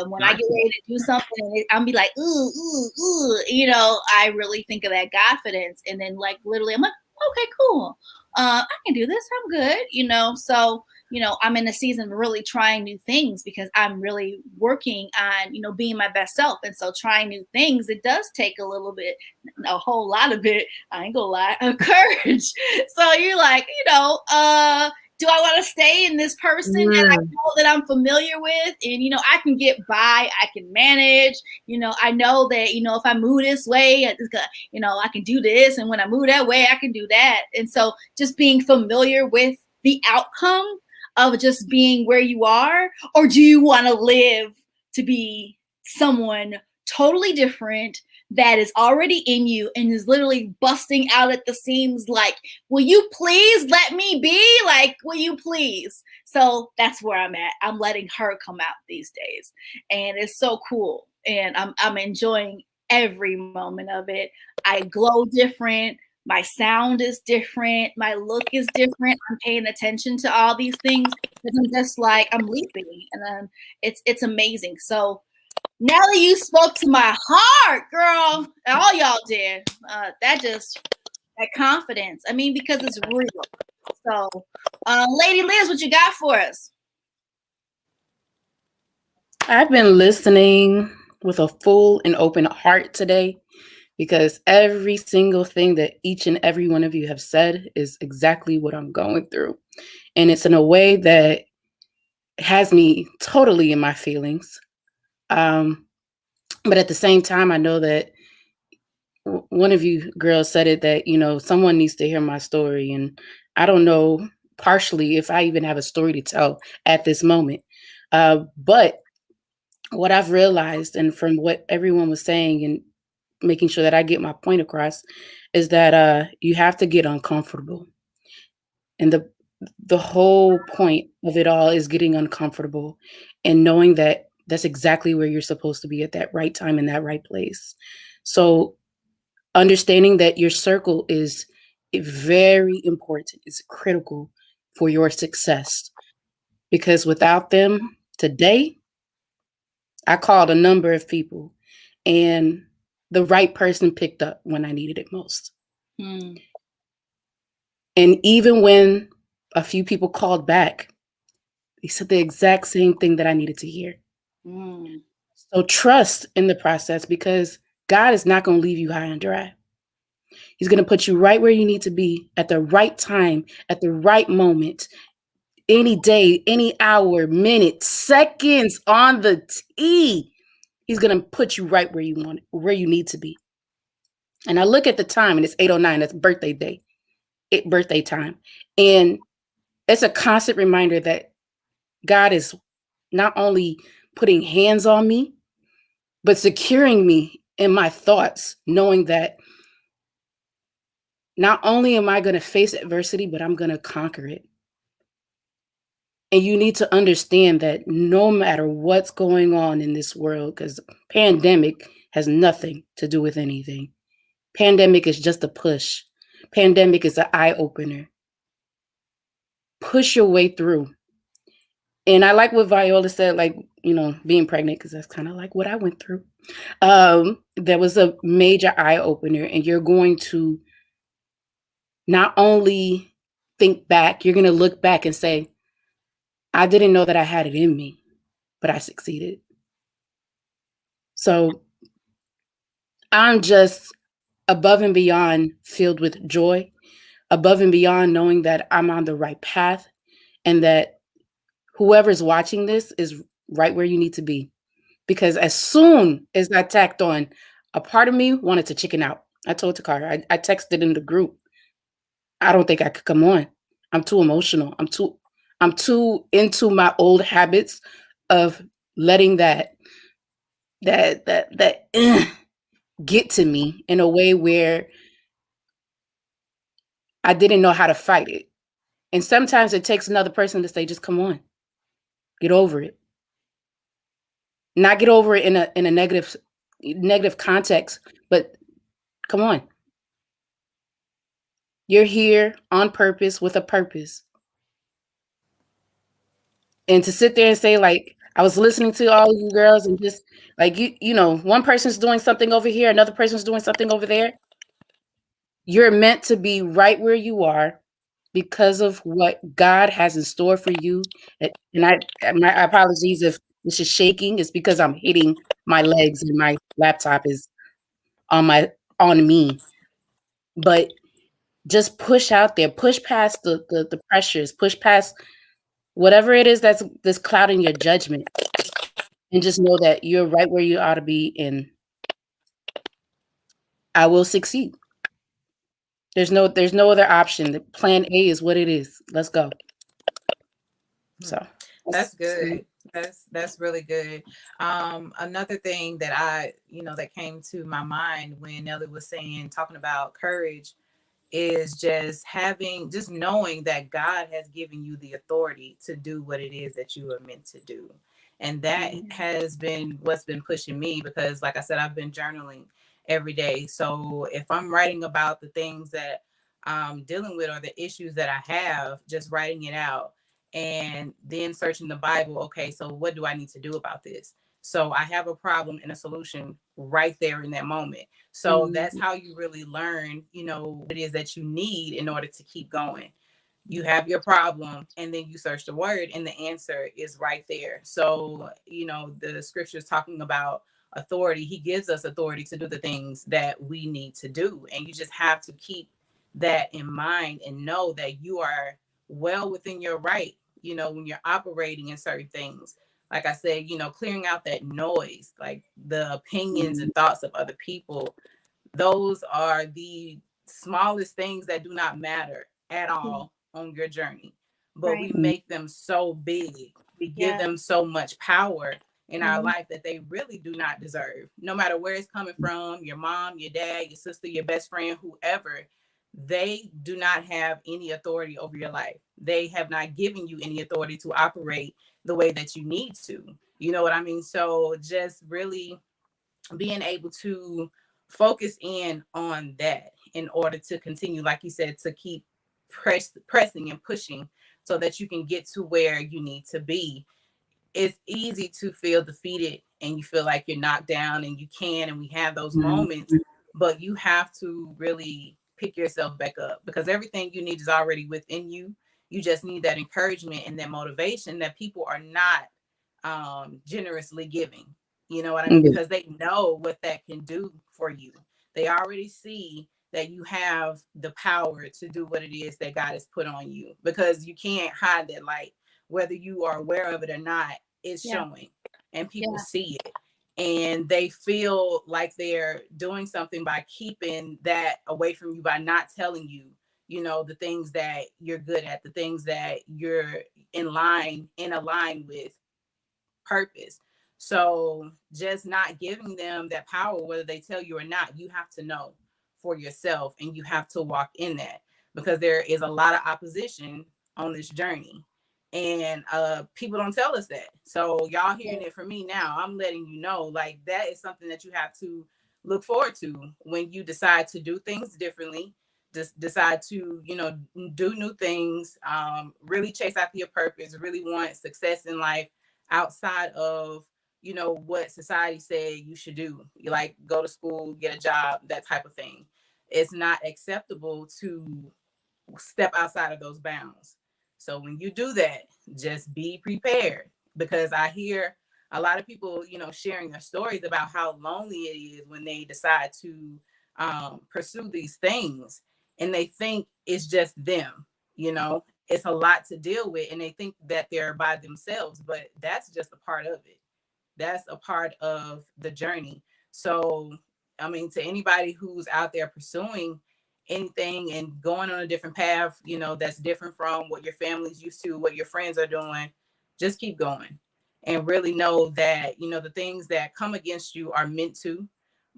When I get ready to do something, and I'm be like, ooh, you know, I really think of that confidence. And then, like, literally, I'm like, okay, cool. I can do this. I'm good, you know. So, you know, I'm in a season of really trying new things because I'm really working on, you know, being my best self. And so trying new things, it does take a little bit, a whole lot of it, I ain't gonna lie, of courage. So you're like, you know, do I want to stay in this person that I know that I'm familiar with? And, you know, I can get by, I can manage, you know, I know that, you know, if I move this way, you know, I can do this. And when I move that way, I can do that. And so just being familiar with the outcome of just being where you are, or do you want to live to be someone totally different that is already in you and is literally busting out at the seams like, will you please let me be? Like, will you please? So that's where I'm at. I'm letting her come out these days. And it's so cool. And I'm enjoying every moment of it. I glow different. my sound is different, my look is different. I'm paying attention to all these things because I'm just like, I'm leaping, and it's amazing. So Nelly, you spoke to my heart, girl. All y'all did. That confidence. I mean, because it's real. So, Lady Liz, what you got for us? I've been listening with a full and open heart today, because every single thing that each and every one of you have said is exactly what I'm going through. And it's in a way that has me totally in my feelings. But at the same time, I know that one of you girls said it, that, someone needs to hear my story. And I don't know partially if I even have a story to tell at this moment. But what I've realized, and from what everyone was saying and making sure that I get my point across, is that you have to get uncomfortable. And the whole point of it all is getting uncomfortable and knowing that that's exactly where you're supposed to be at that right time in that right place. So understanding that your circle is very important, is critical for your success. Because without them today, I called a number of people, and the right person picked up when I needed it most. Mm. And even when a few people called back, they said the exact same thing that I needed to hear. Mm. So trust in the process, because God is not going to leave you high and dry. He's going to put you right where you need to be at the right time, at the right moment, any day, any hour, minute, seconds on the T. He's going to put you right where you want, where you need to be. And I look at the time, and it's 8:09. That's birthday day, birthday time. And it's a constant reminder that God is not only putting hands on me, but securing me in my thoughts, knowing that not only am I going to face adversity, but I'm going to conquer it. And you need to understand that no matter what's going on in this world, because pandemic has nothing to do with anything. Pandemic is just a push. Pandemic is an eye opener. Push your way through. And I like what Viola said, like, being pregnant, because that's kind of like what I went through. There was a major eye opener, and you're going to not only think back, you're going to look back and say, I didn't know that I had it in me, but I succeeded. So I'm just above and beyond filled with joy, above and beyond knowing that I'm on the right path, and that whoever's watching this is right where you need to be. Because as soon as I tacked on, a part of me wanted to chicken out. I told Takara, I texted in the group, I don't think I could come on. I'm too emotional. I'm too into my old habits of letting that get to me in a way where I didn't know how to fight it. And sometimes it takes another person to say, just come on, get over it. Not get over it in a negative context, but come on. You're here on purpose with a purpose. And to sit there and say, like, I was listening to all of you girls, and just like, one person's doing something over here, another person's doing something over there. You're meant to be right where you are because of what God has in store for you. And my apologies if this is shaking. It's because I'm hitting my legs and my laptop is on me. But just push out there, push past the pressures, push past whatever it is that's clouding your judgment, and just know that you're right where you ought to be, and I will succeed. There's no other option. The plan A is what it is. Let's go. So that's good. That's really good. Another thing that that came to my mind when Nelly was talking about courage, is just knowing that God has given you the authority to do what it is that you are meant to do. And that has been what's been pushing me, because like I said, I've been journaling, every day. So if I'm writing about the things that I'm dealing with or the issues that I have, just writing it out and then searching the Bible. Okay, so what do I need to do about this? So I have a problem and a solution right there in that moment. So that's how you really learn, what it is that you need in order to keep going. You have your problem and then you search the word and the answer is right there. So, the scripture is talking about authority. He gives us authority to do the things that we need to do. And you just have to keep that in mind and know that you are well within your right, when you're operating in certain things. Like I said, clearing out that noise, like the opinions and thoughts of other people, those are the smallest things that do not matter at all on your journey. But we make them so big. We give them so much power in our life that they really do not deserve. No matter where it's coming from, your mom, your dad, your sister, your best friend, whoever, they do not have any authority over your life. They have not given you any authority to operate the way that you need to. You know what I mean? So just really being able to focus in on that in order to continue, like you said, to keep pressing and pushing so that you can get to where you need to be. It's easy to feel defeated and you feel like you're knocked down, and we have those moments, but you have to really pick yourself back up because everything you need is already within you. You just need that encouragement and that motivation that people are not generously giving. You know what I mean? Because they know what that can do for you. They already see that you have the power to do what it is that God has put on you, because you can't hide that light. Whether you are aware of it or not, it's showing and people see it. And they feel like they're doing something by keeping that away from you, by not telling you, the things that you're good at, the things that you're in align with purpose. So just not giving them that power, whether they tell you or not, you have to know for yourself and you have to walk in that, because there is a lot of opposition on this journey. And people don't tell us that. So y'all hearing it from me now, I'm letting you know, like, that is something that you have to look forward to when you decide to do things differently, just decide to, do new things, really chase after your purpose, really want success in life outside of, what society said you should do. You like go to school, get a job, that type of thing. It's not acceptable to step outside of those bounds. So when you do that, just be prepared, because I hear a lot of people, sharing their stories about how lonely it is when they decide to pursue these things, and they think it's just them. It's a lot to deal with, and they think that they're by themselves, but that's just a part of it. That's a part of the journey. So, I mean, to anybody who's out there pursuing anything and going on a different path, that's different from what your family's used to, what your friends are doing, just keep going and really know that, the things that come against you are meant to,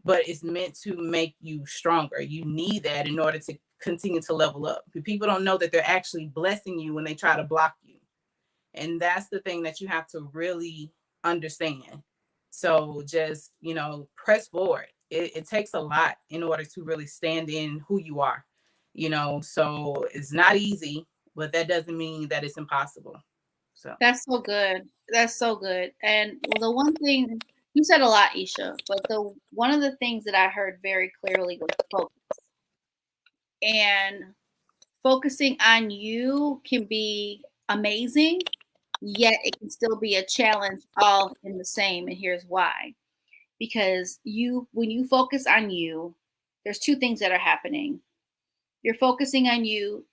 but it's meant to make you stronger. You need that in order to continue to level up. People don't know that they're actually blessing you when they try to block you. And that's the thing that you have to really understand. So just, press forward. It takes a lot in order to really stand in who you are, so it's not easy, but that doesn't mean that it's impossible. So that's so good. That's so good. And the one thing you said a lot, Isha, but one of the things that I heard very clearly was focus. And focusing on you can be amazing, yet it can still be a challenge all in the same. And here's why. Because when you focus on you, there's two things that are happening. You're focusing on you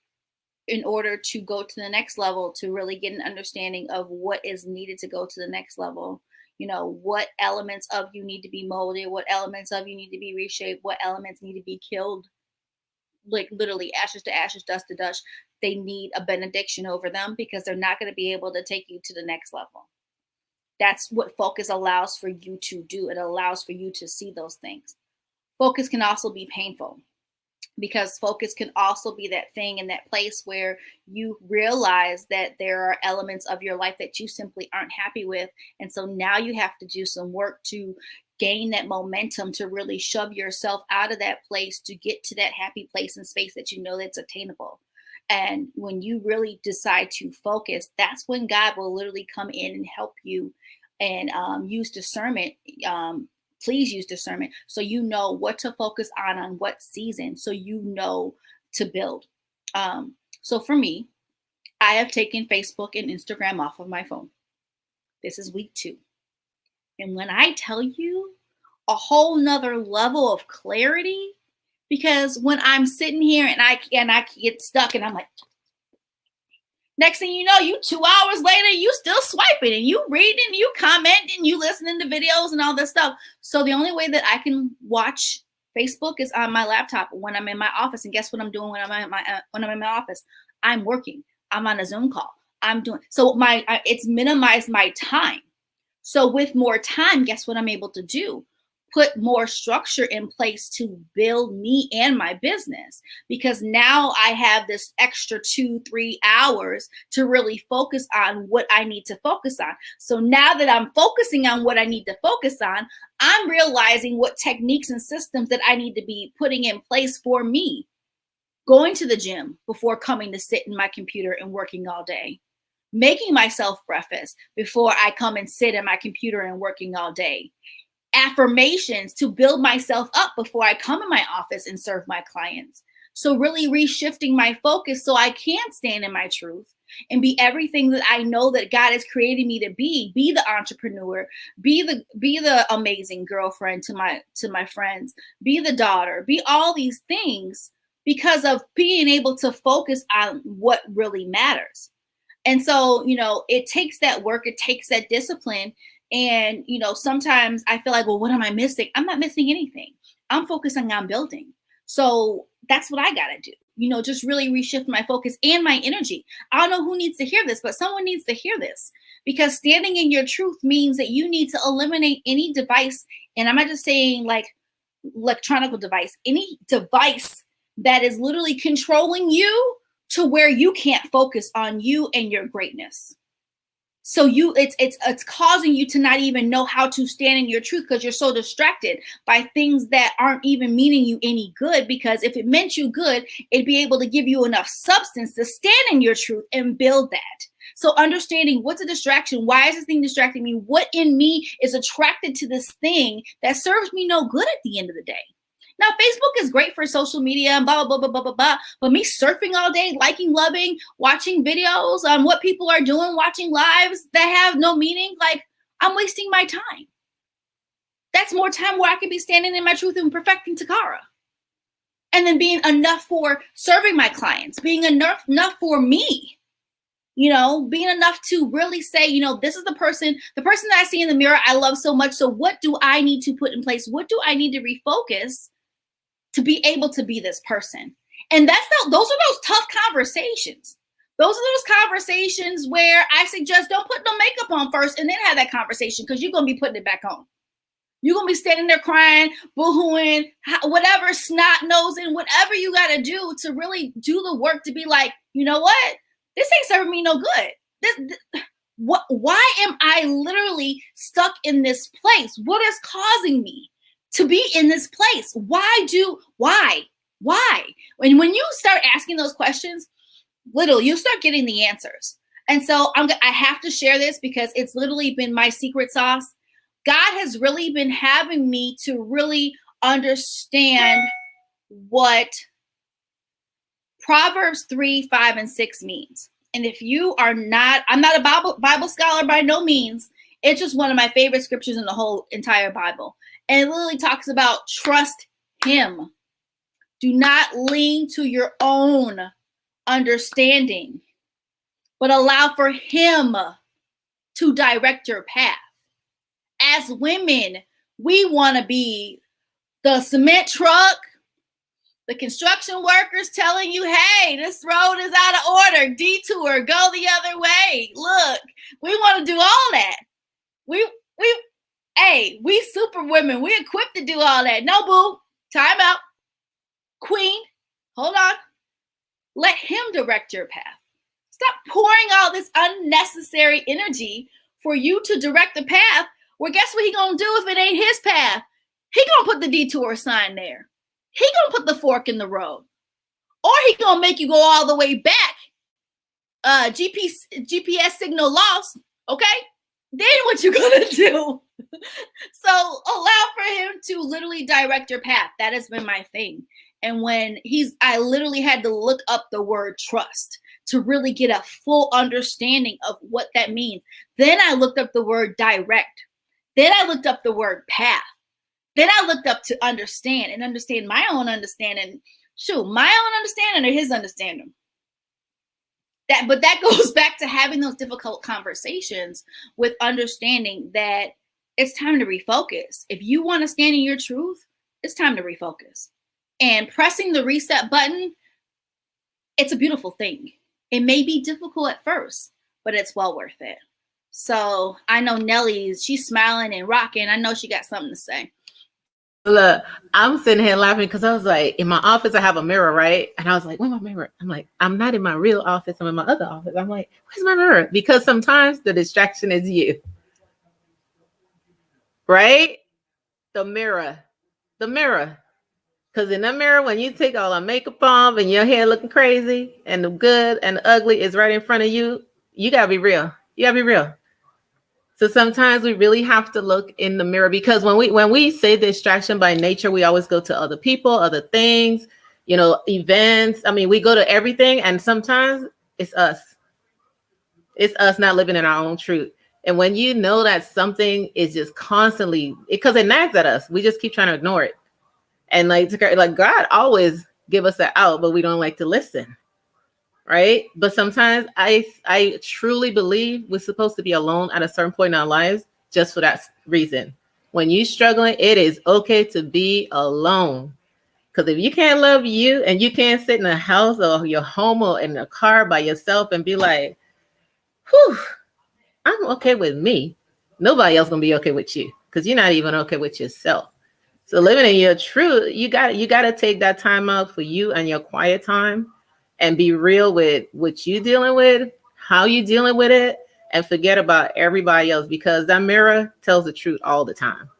in order to go to the next level, to really get an understanding of what is needed to go to the next level. What elements of you need to be molded, what elements of you need to be reshaped, what elements need to be killed, like literally ashes to ashes, dust to dust. They need a benediction over them because they're not going to be able to take you to the next level. That's what focus allows for you to do. It allows for you to see those things. Focus can also be painful, because focus can also be that thing in that place where you realize that there are elements of your life that you simply aren't happy with. And so now you have to do some work to gain that momentum to really shove yourself out of that place to get to that happy place and space that you know that's attainable. And when you really decide to focus, that's when God will literally come in and help you and use discernment. Please use discernment so you know what to focus on what season, so you know to build. So for me, I have taken Facebook and Instagram off of my phone. This is week 2. And when I tell you, a whole nother level of clarity, because when I'm sitting here and I get stuck and I'm like, next thing you know, you 2 hours later, you still swiping and you reading, you commenting, you listening to videos and all this stuff. So the only way that I can watch Facebook is on my laptop when I'm in my office. And guess what I'm doing when I'm in my office? I'm working. I'm on a Zoom call. It's minimized my time. So with more time, guess what I'm able to do? Put more structure in place to build me and my business, because now I have this extra 2-3 hours to really focus on what I need to focus on. So now that I'm focusing on what I need to focus on, I'm realizing what techniques and systems that I need to be putting in place for me. Going to the gym before coming to sit in my computer and working all day. Making myself breakfast before I come and sit at my computer and working all day. Affirmations to build myself up before I come in my office and serve my clients. So really reshifting my focus so I can stand in my truth and be everything that I know that God has created me to be the entrepreneur, be the amazing girlfriend to my friends, be the daughter, be all these things, because of being able to focus on what really matters. And so, it takes that work, it takes that discipline. And, sometimes I feel like, well, what am I missing? I'm not missing anything. I'm focusing on building. So that's what I got to do, just really reshift my focus and my energy. I don't know who needs to hear this, but someone needs to hear this, because standing in your truth means that you need to eliminate any device. And I'm not just saying like electronic device, any device that is literally controlling you to where you can't focus on you and your greatness. So it's causing you to not even know how to stand in your truth, because you're so distracted by things that aren't even meaning you any good. Because if it meant you good, it'd be able to give you enough substance to stand in your truth and build that. So understanding what's a distraction, why is this thing distracting me? What in me is attracted to this thing that serves me no good at the end of the day? Now, Facebook is great for social media and blah, blah, blah, blah, blah, blah. But me surfing all day, liking, loving, watching videos on what people are doing, watching lives that have no meaning, like, I'm wasting my time. That's more time where I could be standing in my truth and perfecting Takara. And then being enough for serving my clients, being enough for me, being enough to really say, this is the person that I see in the mirror I love so much. So what do I need to put in place? What do I need to refocus to be able to be this person? And those are those tough conversations. Those are those conversations where I suggest don't put no makeup on first and then have that conversation, because you're going to be putting it back on. You're going to be standing there crying, boo-hooing, whatever, snot-nosing, whatever you got to do to really do the work to be like, you know what? This ain't serving me no good. Why am I literally stuck in this place? What is causing me to be in this place? Why? When you start asking those questions, you start getting the answers. And so I have to share this because it's literally been my secret sauce. God has really been having me to really understand what Proverbs 3, 5, and 6 means. And if you are not, I'm not a Bible scholar by no means. It's just one of my favorite scriptures in the whole entire Bible. And it literally talks about trust him. Do not lean to your own understanding, but allow for him to direct your path. As women, we want to be the cement truck, the construction workers telling you, hey, this road is out of order, detour, go the other way. Look, we want to do all that. We super women, we equipped to do all that. No, boo, time out. Queen, hold on. Let him direct your path. Stop pouring all this unnecessary energy for you to direct the path Well, guess what he gonna do if it ain't his path? He gonna put the detour sign there. He gonna put the fork in the road. Or he gonna make you go all the way back. GPS signal lost, okay? Then what you gonna do? So allow for him to literally direct your path. That has been my thing. And when I literally had to look up the word trust to really get a full understanding of what that means. Then I looked up the word direct. Then I looked up the word path. Then I looked up to understand my own understanding. Shoot, my own understanding or his understanding. But that goes back to having those difficult conversations with understanding that it's time to refocus. If you want to stand in your truth, it's time to refocus. And pressing the reset button, it's a beautiful thing. It may be difficult at first, but it's well worth it. So I know she's smiling and rocking. I know she got something to say. Look, I'm sitting here laughing because I was like, in my office, I have a mirror, right? And I was like, where's my mirror? I'm like, I'm not in my real office. I'm in my other office. I'm like, where's my mirror? Because sometimes the distraction is you. Right? The mirror. Because in the mirror, when you take all the makeup off and your hair looking crazy and the good and the ugly is right in front of you, you got to be real. So sometimes we really have to look in the mirror, because when we say distraction by nature, we always go to other people, other things, events. I mean, we go to everything, and sometimes it's us. It's us not living in our own truth. And when you know that something is just constantly, because it nags at us, we just keep trying to ignore it. And like God always give us an out, but we don't like to listen. Right. But sometimes I truly believe we're supposed to be alone at a certain point in our lives just for that reason. When you're struggling, it is okay to be alone. Because if you can't love you and you can't sit in a house or your home or in a car by yourself and be like, whew, I'm okay with me. Nobody else gonna be okay with you because you're not even okay with yourself. So living in your truth, you got to take that time out for you and your quiet time. And be real with what you're dealing with, how you're dealing with it, and forget about everybody else, because that mirror tells the truth all the time.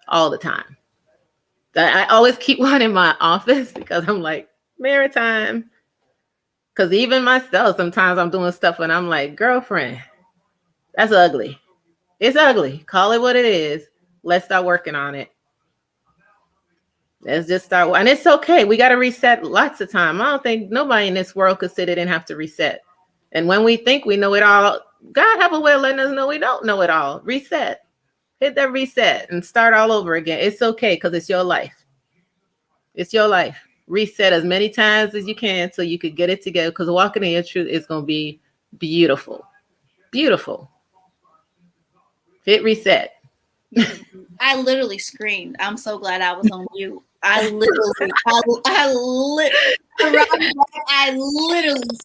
All the time. I always keep one in my office because I'm like, mirror time. Because even myself, sometimes I'm doing stuff and I'm like, girlfriend, that's ugly. It's ugly. Call it what it is. Let's start working on it. Let's just start. And it's okay. We got to reset lots of time. I don't think nobody in this world could sit it and have to reset. And when we think we know it all, God have a way of letting us know we don't know it all. Reset. Hit that reset and start all over again. It's okay, because it's your life. It's your life. Reset as many times as you can so you could get it together, because walking in your truth is going to be beautiful. Beautiful. Hit reset. I literally screamed. I'm so glad I was on mute. I literally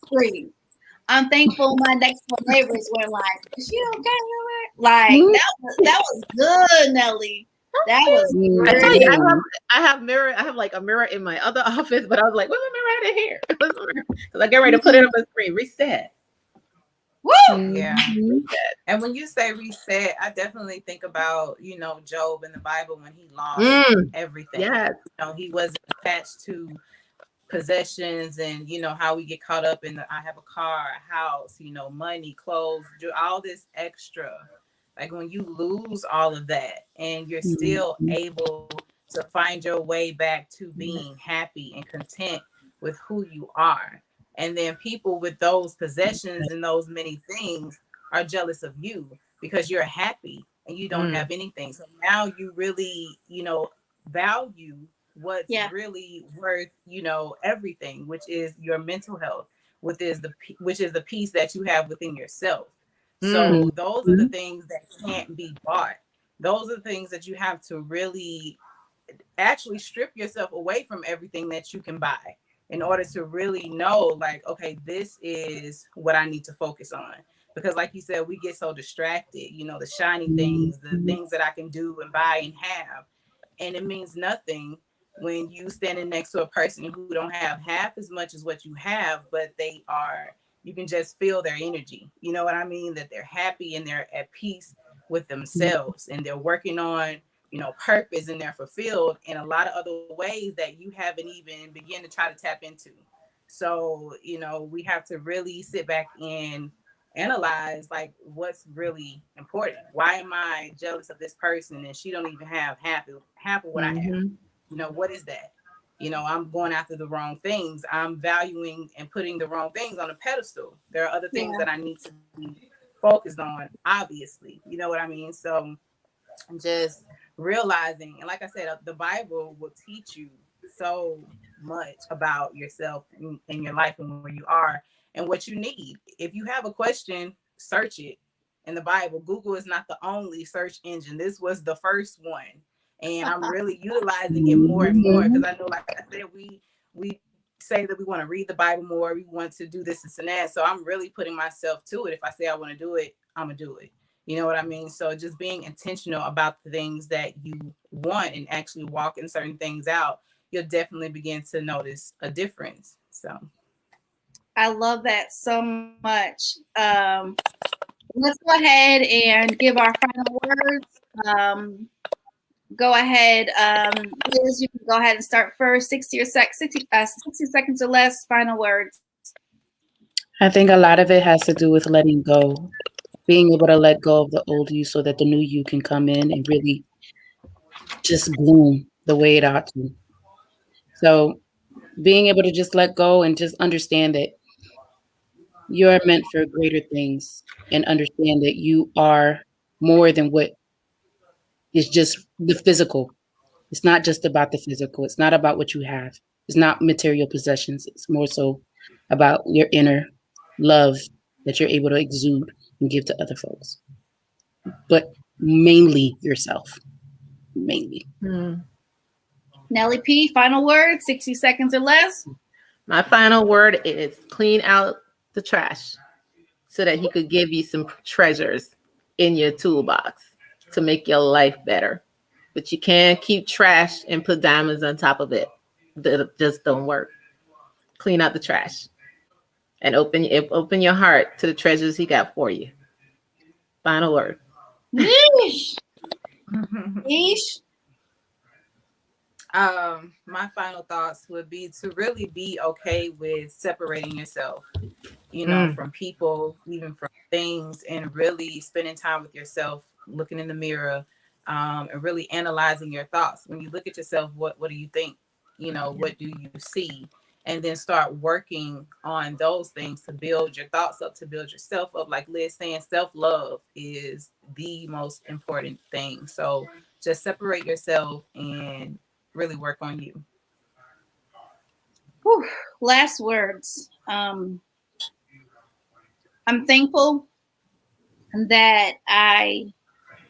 screamed. I'm thankful my next door neighbors were like, "Is she okay?" Like that was good, Nelly. That was I tell you, I have mirror. I have like a mirror in my other office, but I was like, "Where's my mirror right in here?" Because I get ready to put it on the screen. Reset. Woo! Yeah. And when you say reset, I definitely think about, Job in the Bible when he lost everything. Yes. He wasn't attached to possessions, and how we get caught up in I have a car, a house, money, clothes, all this extra. Like when you lose all of that and you're still able to find your way back to being happy and content with who you are. And then people with those possessions and those many things are jealous of you because you're happy and you don't have anything. So now you really, value what's really worth, everything, which is your mental health, which is the peace that you have within yourself. So those are the things that can't be bought. Those are the things that you have to really actually strip yourself away from everything that you can buy in order to really know, like, okay, this is what I need to focus on. Because like you said, we get so distracted, the shiny things, the things that I can do and buy and have. And it means nothing when you standing next to a person who don't have half as much as what you have, but you can just feel their energy. You know what I mean? That they're happy and they're at peace with themselves, and they're working on, you know, purpose, and they're fulfilled in a lot of other ways that you haven't even begun to try to tap into. So, you know, we have to really sit back and analyze, like, what's really important. Why am I jealous of this person and she don't even have half of what I have? You know, what is that? You know, I'm going after the wrong things. I'm valuing and putting the wrong things on a pedestal. There are other things that I need to be focused on, obviously. You know what I mean? So just realizing, and like I said, the Bible will teach you so much about yourself and your life and where you are and what you need. If you have a question, search it in the Bible. Google is not the only search engine. This was the first one. And I'm really utilizing it more and more, because I know, like I said, we say that we want to read the Bible more. We want to do this and that. So I'm really putting myself to it. If I say I want to do it, I'm going to do it. You know what I mean? So just being intentional about the things that you want and actually walking certain things out, you'll definitely begin to notice a difference. So I love that so much. Let's go ahead and give our final words. Go ahead, Liz, you can go ahead and start first. 60 seconds or less, final words. I think a lot of it has to do with letting go, being able to let go of the old you so that the new you can come in and really just bloom the way it ought to. So being able to just let go and just understand that you're meant for greater things, and understand that you are more than what is just the physical. It's not just about the physical. It's not about what you have. It's not material possessions. It's more so about your inner love that you're able to exude and give to other folks. But mainly yourself. Mainly. Nellie P, final word, 60 seconds or less. My final word is clean out the trash so that he could give you some treasures in your toolbox to make your life better. But you can't keep trash and put diamonds on top of it. That just don't work. Clean out the trash and open your heart to the treasures he got for you. Final word. Yeesh. Yeesh. My final thoughts would be to really be okay with separating yourself, you know, from people, even from things, and really spending time with yourself, looking in the mirror, and really analyzing your thoughts. When you look at yourself, what do you think? You know, what do you see? And then start working on those things to build your thoughts up, to build yourself up. Like Liz saying, self-love is the most important thing. So just separate yourself and really work on you. Whew. Last words. I'm thankful that I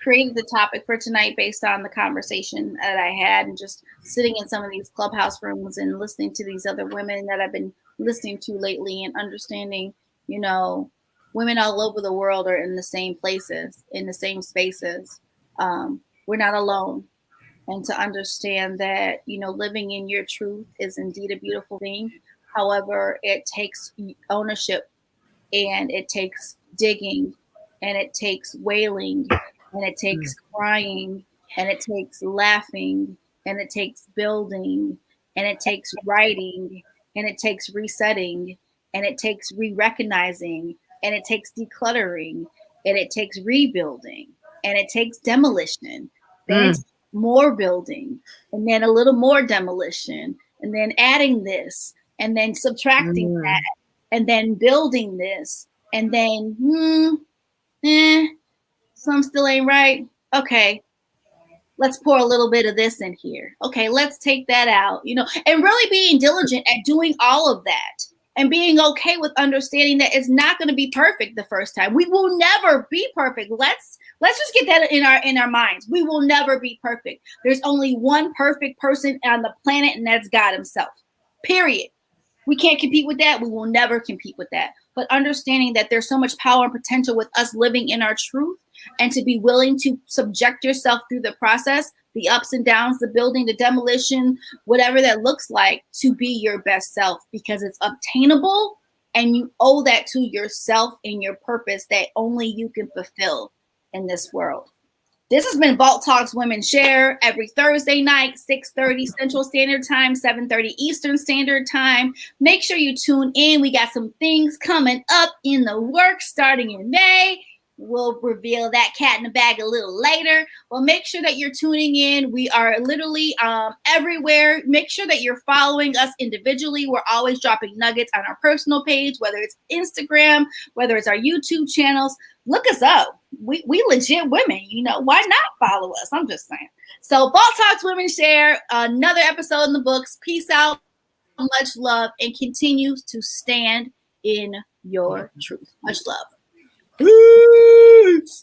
created the topic for tonight based on the conversation that I had, and just sitting in some of these clubhouse rooms and listening to these other women that I've been listening to lately, and understanding, you know, women all over the world are in the same places, in the same spaces. We're not alone. And to understand that, you know, living in your truth is indeed a beautiful thing. However, it takes ownership, and it takes digging, and it takes wailing, and it takes crying, and it takes laughing, and it takes building, and it takes writing, and it takes resetting, and it takes re-recognizing, and it takes decluttering, and it takes rebuilding, and it takes demolition. Then it's more building, and then a little more demolition, and then adding this, and then subtracting that, and then building this, and then some still ain't right. Okay, let's pour a little bit of this in here. Okay, let's take that out, you know, and really being diligent at doing all of that, and being okay with understanding that it's not going to be perfect the first time. We will never be perfect. Let's just get that in our minds. We will never be perfect. There's only one perfect person on the planet, and that's God himself. Period. We can't compete with that. We will never compete with that. But understanding that there's so much power and potential with us living in our truth, and to be willing to subject yourself through the process, the ups and downs, the building, the demolition, whatever that looks like, to be your best self, because it's obtainable, and you owe that to yourself and your purpose that only you can fulfill. in this world. This has been Vault Talks Women Share every Thursday night, 6:30 Central Standard Time, 7:30 Eastern Standard Time. Make sure you tune in. We got some things coming up in the works starting in May. We'll reveal that cat in the bag a little later. Well, make sure that you're tuning in. We are literally everywhere. Make sure that you're following us individually. We're always dropping nuggets on our personal page, whether it's Instagram, whether it's our YouTube channels. Look us up. We legit women, you know. Why not follow us? I'm just saying. So Vault Talks Women Share, another episode in the books. Peace out, much love, and continue to stand in your truth. Much love. Peace.